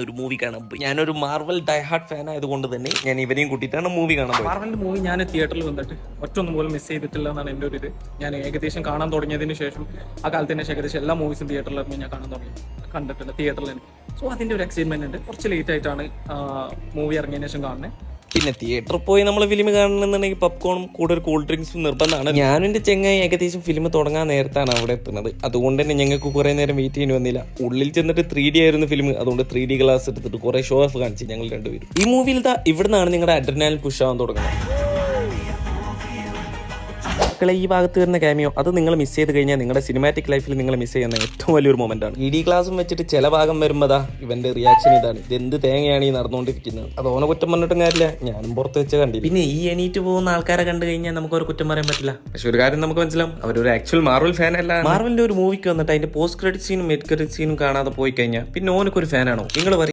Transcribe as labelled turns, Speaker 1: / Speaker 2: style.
Speaker 1: ഒരു മൂവി കാണാൻ പോയി. ഞാനൊരു മാർവൽ ഡൈഹാർഡ് ഫാൻ ആയതുകൊണ്ട് തന്നെ ഞാൻ ഇവരെയും കൂട്ടിയിട്ടാണ് മൂവി കാണാൻ പോയത്.
Speaker 2: മാർവലിന്റെ മൂവി ഞാൻ തിയേറ്ററിൽ വന്നിട്ട് ഒറ്റൊന്നും പോലും മിസ് ചെയ്തിട്ടില്ല എന്നാണ് എൻ്റെ ഒരു ഇത്. ഞാൻ ഏകദേശം കാണാൻ തുടങ്ങിയതിന് ശേഷം ആ കാലത്ത് തന്നെ ഏകദേശം എല്ലാ മൂവീസും തിയേറ്ററിൽ ഞാൻ കാണാൻ തുടങ്ങി കണ്ടിട്ടുണ്ട് തിയേറ്ററിൽ തന്നെ. സോ അതിൻ്റെ ഒരു എക്സൈറ്റ്മെന്റ് ഉണ്ട്. കുറച്ച് ലേറ്റ് ആയിട്ടാണ് മൂവി ഇറങ്ങിയതിന് ശേഷം കാണുന്നത്.
Speaker 1: പിന്നെ തിയേറ്ററിൽ പോയി നമ്മൾ ഫിലിം കാണണമെന്നുണ്ടെങ്കിൽ പോപ്കോണും കൂടെ ഒരു കൂൾ ഡ്രിങ്ക്സും നിർബന്ധമാണ്. ഞാനും എൻ്റെ ചെങ്ങായി ഏകദേശം ഫിലിം തുടങ്ങാൻ നേരത്താണ് അവിടെ എത്തുന്നത്. അതുകൊണ്ട് തന്നെ ഞങ്ങൾക്ക് കുറേ നേരം വെയിറ്റ് ചെയ്യാൻ വന്നില്ല. ഉള്ളിൽ ചെന്നിട്ട് 3D ആയിരുന്നു ഫിലിം. അതുകൊണ്ട് 3D ഗ്ലാസ് എടുത്തിട്ട് കുറേ ഷോ ഓഫ് കാണിച്ചു ഞങ്ങൾ രണ്ടുപേരും. ഈ മൂവിയിൽ ഇവിടുന്നാണ് നിങ്ങളുടെ അഡ്രിനാലിൻ പുഷ് ആവാൻ തുടങ്ങുന്നത്. ഈ ഭാഗത്ത് വരുന്ന ക്യാമിയോ അത് നിങ്ങൾ മിസ് ചെയ്ത് കഴിഞ്ഞാൽ നിങ്ങളുടെ സിനിമാറ്റിക് ലൈഫിൽ നിങ്ങൾ മിസ് ചെയ്യുന്ന ഏറ്റവും വലിയൊരു മൊമെന്റ് ആണ്. 3D ഗ്ലാസും വെച്ചിട്ട് ചില ഭാഗം വരുമ്പോഴാ ഇവന്റെ റിയാക്ഷൻ ഇതാണ്, ഇതെന്ത് തേങ്ങയാണ് ഈ നടന്നുകൊണ്ടിരിക്കുന്നത്. അത് ഓനെ കുറ്റം പറഞ്ഞിട്ടും കാര്യമില്ല, ഞാനും പുറത്ത് വെച്ച് കണ്ടില്ല. പിന്നെ ഈ എണീറ്റ് പോകുന്ന ആൾക്കാരെ കണ്ടു കഴിഞ്ഞാൽ നമുക്ക് ഒരു കുറ്റം പറയാൻ പറ്റില്ല. പക്ഷെ ഒരു കാര്യം നമുക്ക് മനസ്സിലാവും, അവരൊരു ആക്ച്വൽ മാർവൽ ഫാൻ അല്ല. മാർവലിന്റെ ഒരു മൂവിക്ക് വന്നിട്ട് അതിന്റെ പോസ്റ്റ് ക്രെഡിറ്റ് സീനും മിഡ് ക്രെഡിറ്റ് സീനും കാണാതെ പോയി കഴിഞ്ഞാൽ പിന്നെ ഓനൊക്കെ ഒരു ഫാനാണോ നിങ്ങൾ പറയും?